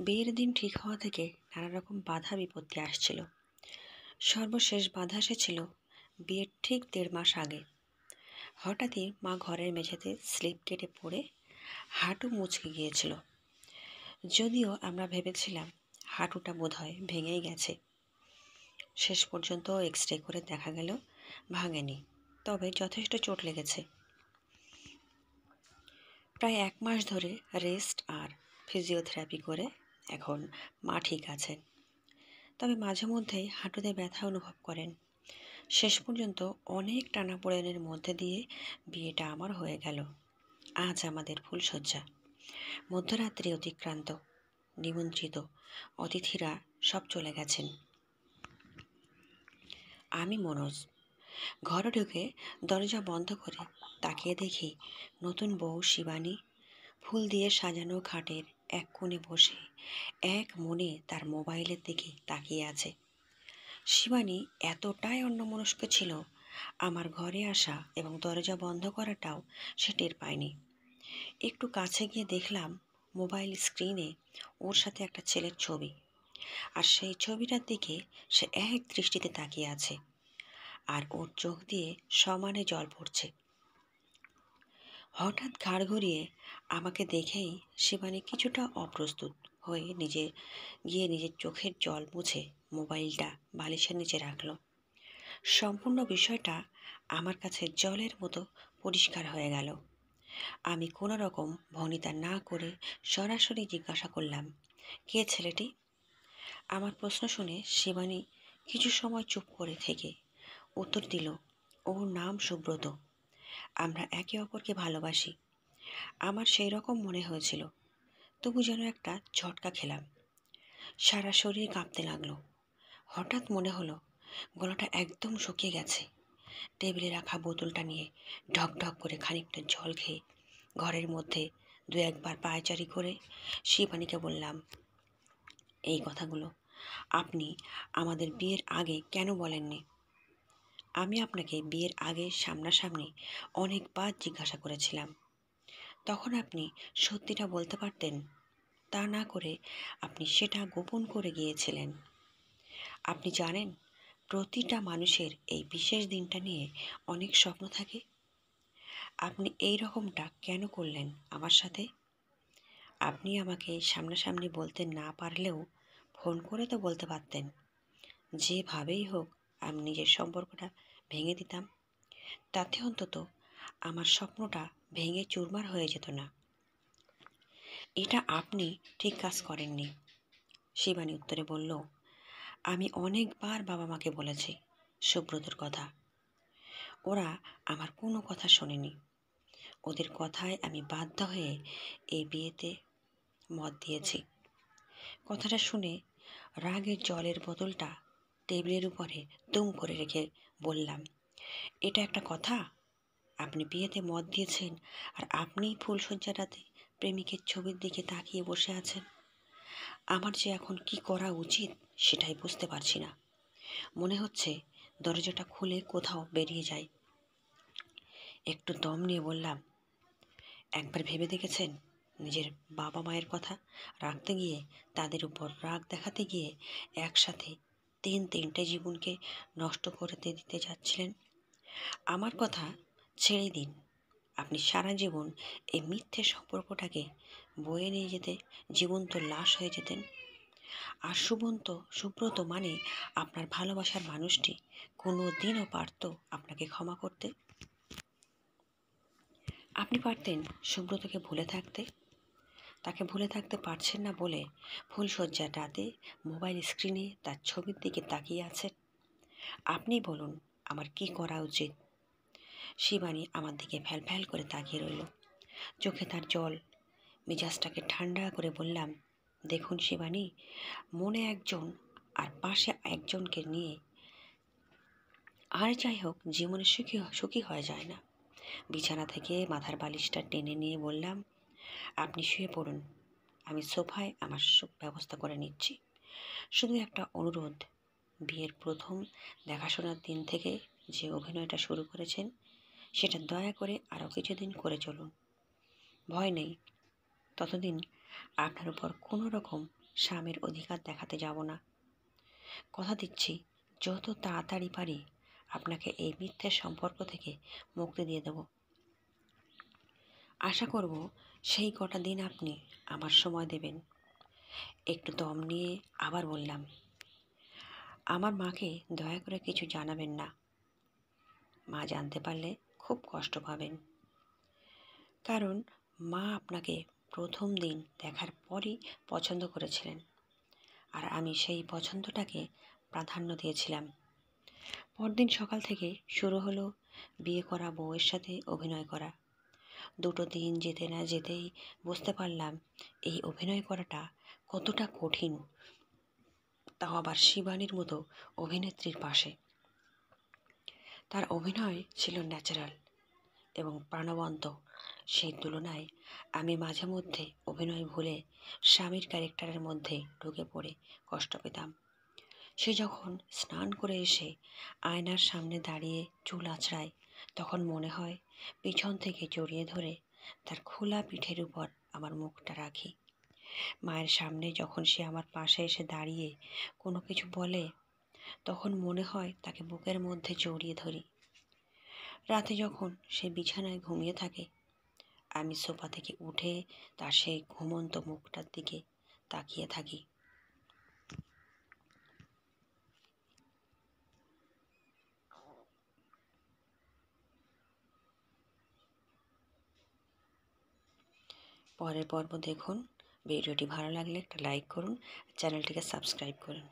বিয়ের দিন ঠিক হওয়া থেকে নানা রকম বাধা বিপত্তি আসছিল। সর্বশেষ বাধা এসেছিল বিয়ের ঠিক 1.5 মাস আগে। হঠাৎই মা ঘরের মেঝেতে স্লিপ কেটে পড়ে হাঁটু মুচকে গিয়েছিল। যদিও আমরা ভেবেছিলাম হাঁটুটা বোধহয় ভেঙেই গেছে। শেষ পর্যন্ত এক্স-রে করে দেখা গেল ভাঙেনি, তবে যথেষ্ট চোট লেগেছে। প্রায় 1 মাস ধরে রেস্ট আর ফিজিওথেরাপি করে এখন মা ঠিক আছেন, তবে মাঝে মধ্যেই হাঁটুতে ব্যথা অনুভব করেন। শেষ পর্যন্ত অনেক টানাপোড়েনের মধ্যে দিয়ে বিয়েটা আমার হয়ে গেল। আজ আমাদের ফুলশয্যা। মধ্যরাত্রি অতিক্রান্ত, নিমন্ত্রিত অতিথিরা সব চলে গেছেন। আমি মনোজ। ঘরে ঢুকে দরজা বন্ধ করে তাকিয়ে দেখি নতুন বউ শিবানী ফুল দিয়ে সাজানো খাটের এক কোণে বসে এক মনে তার মোবাইলের দিকে তাকিয়ে আছে। শিবানী এতটাই অন্যমনস্ক ছিল, আমার ঘরে আসা এবং দরজা বন্ধ করাটাও সে টের পায়নি। একটু কাছে গিয়ে দেখলাম মোবাইল স্ক্রিনে ওর সাথে একটা ছেলের ছবি, আর সেই ছবিটার দিকে সে এক দৃষ্টিতে তাকিয়ে আছে, আর ওর চোখ দিয়ে সমানে জল পড়ছে। হঠাৎ ঘাড় ঘুরিয়ে আমাকে দেখেই শিবানী কিছুটা অপ্রস্তুত হয়ে নিজের চোখের জল মুছে মোবাইলটা বালিশের নিচে রাখলো। সম্পূর্ণ বিষয়টা আমার কাছে জলের মতো পরিষ্কার হয়ে গেল। আমি কোনো রকম ভনিতা না করে সরাসরি জিজ্ঞাসা করলাম, কে ছেলেটি? আমার প্রশ্ন শুনে শিবানী কিছু সময় চুপ করে থেকে উত্তর দিল, ওর নাম সুব্রত। আমরা একে অপরকে ভালোবাসি। আমার সেই রকম মনে হয়েছিল, তবু যেন একটা ঝটকা খেলাম। সারা শরীর কাঁপতে লাগলো। হঠাৎ মনে হলো গলাটা একদম শুকিয়ে গেছে। টেবিলে রাখা বোতলটা নিয়ে ঢক ঢক করে খানিকটা জল খেয়ে ঘরের মধ্যে 2-1 বার পায়চারি করে শিবানীকে বললাম, এই কথাগুলো আপনি আমাদের বিয়ের আগে কেন বলেননি? আমি আপনাকে বিয়ের আগে সামনাসামনি অনেকবার জিজ্ঞাসা করেছিলাম, তখন আপনি সত্যিটা বলতে পারতেন। তা না করে আপনি সেটা গোপন করে গিয়েছিলেন। আপনি জানেন, প্রতিটা মানুষের এই বিশেষ দিনটা নিয়ে অনেক স্বপ্ন থাকে। আপনি এই রকমটা কেন করলেন আমার সাথে? আপনি আমাকে সামনাসামনি বলতে না পারলেও ফোন করে তো বলতে পারতেন। যেভাবেই হোক আমি নিজের সম্পর্কটা ভেঙে দিতাম, তাতে অন্তত আমার স্বপ্নটা ভেঙে চুরমার হয়ে যেত না। এটা আপনি ঠিক কাজ করেননি। শিবানী উত্তরে বলল, আমি অনেকবার বাবা মাকে বলেছি সুব্রতর কথা। ওরা আমার কোনো কথা শোনেনি। ওদের কথায় আমি বাধ্য হয়ে এই বিয়েতে মত দিয়েছি। কথাটা শুনে রাগের জলের বোতলটা টেবিলের উপরে দুম করে রেখে বললাম, এটা একটা কথা? আপনি বিয়েতে মত দিয়েছেন আর আপনিই ফুলশয্যাটাতে প্রেমিকের ছবির দিকে তাকিয়ে বসে আছেন। আমার যে এখন কি করা উচিত সেটাই বুঝতে পারছি না। মনে হচ্ছে দরজাটা খুলে কোথাও বেরিয়ে যায়। একটু দম নিয়ে বললাম, একবার ভেবে দেখেছেন নিজের বাবা মায়ের কথা রাখতে গিয়ে, তাদের উপর রাগ দেখাতে গিয়ে একসাথে 3টে জীবনকে নষ্ট করে দিতে যাচ্ছিলেন? আমার কথা ছেড়ে দিন, আপনি সারা জীবন এই মিথ্যে সম্পর্কটাকে বয়ে নিয়ে যেতে জীবন্ত লাশ হয়ে যেতেন। আর সুব্রত মানে আপনার ভালোবাসার মানুষটি কোনো দিনও পারত আপনাকে ক্ষমা করতে? আপনি পারতেন সুব্রতকে ভুলে থাকতে? তাকে ভুলে থাকতে পারছেন না বলে ফুলশয্যাটাতে মোবাইল স্ক্রিনে তার ছবির দিকে তাকিয়ে আছেন। আপনি বলুন, আমার কি করা উচিত? শিবানী আমার দিকে ফ্যাল ফ্যাল করে তাকিয়ে রইল, চোখে তার জল। মেজাজটাকে ঠান্ডা করে বললাম, দেখুন শিবানী, মনে একজন আর পাশে একজনকে নিয়ে আর যাই হোক জীবনে সুখী হয়ে যায় না। বিছানা থেকে মাথার বালিশটা টেনে নিয়ে বললাম, আপনি শুয়ে পড়ুন, আমি সোফায় আমার ব্যবস্থা করে নিচ্ছি। শুধু একটা অনুরোধ, বিয়ের প্রথম দেখাশোনার দিন থেকে যে অভিনয়টা শুরু করেছেন সেটা দয়া করে আরও কিছুদিন করে চলুন। ভয় নেই, ততদিন আপনার উপর কোনো রকম স্বামীর অধিকার দেখাতে যাব না। কথা দিচ্ছি, যত তাড়াতাড়ি পারি আপনাকে এই মিথ্যের সম্পর্ক থেকে মুক্তি দিয়ে দেব। আশা করব সেই কটা দিন আপনি আমার সময় দেবেন। একটু দম নিয়ে আবার বললাম, আমার মাকে দয়া করে কিছু জানাবেন না। মা জানতে পারলে খুব কষ্ট পাবেন, কারণ মা আপনাকে প্রথম দিন দেখার পরই পছন্দ করেছিলেন, আর আমি সেই পছন্দটাকে প্রাধান্য দিয়েছিলাম। পরদিন সকাল থেকে শুরু হলো বিয়ে করা বউয়ের সাথে অভিনয় করা। দুটো দিন যেতে না যেতেই বুঝতে পারলাম এই অভিনয় করাটা কতটা কঠিন, তাও আবার শিবানীর মতো অভিনেত্রীর পাশে। তার অভিনয় ছিল ন্যাচারাল এবং প্রাণবন্ত। সেই তুলনায় আমি মাঝে মধ্যে অভিনয় ভুলে স্বামীর ক্যারেক্টারের মধ্যে ঢুকে পড়ে কষ্ট পেতাম। সে যখন স্নান করে এসে আয়নার সামনে দাঁড়িয়ে চুল আঁচড়ায়, তখন মনে হয় পিছন থেকে জড়িয়ে ধরে তার খোলা পিঠের উপর আমার মুখটা রাখি। মায়ের সামনে যখন সে আমার পাশে এসে দাঁড়িয়ে কোনো কিছু বলে, তখন মনে হয় তাকে বুকের মধ্যে জড়িয়ে ধরি। রাতে যখন সে বিছানায় ঘুমিয়ে থাকে, আমি সোফা থেকে উঠে তার সেই ঘুমন্ত মুখটার দিকে তাকিয়ে থাকি। পরের পর্ব দেখুন। ভিডিওটি ভালো লাগলে একটা লাইক করুন, চ্যানেলটিকে সাবস্ক্রাইব করুন।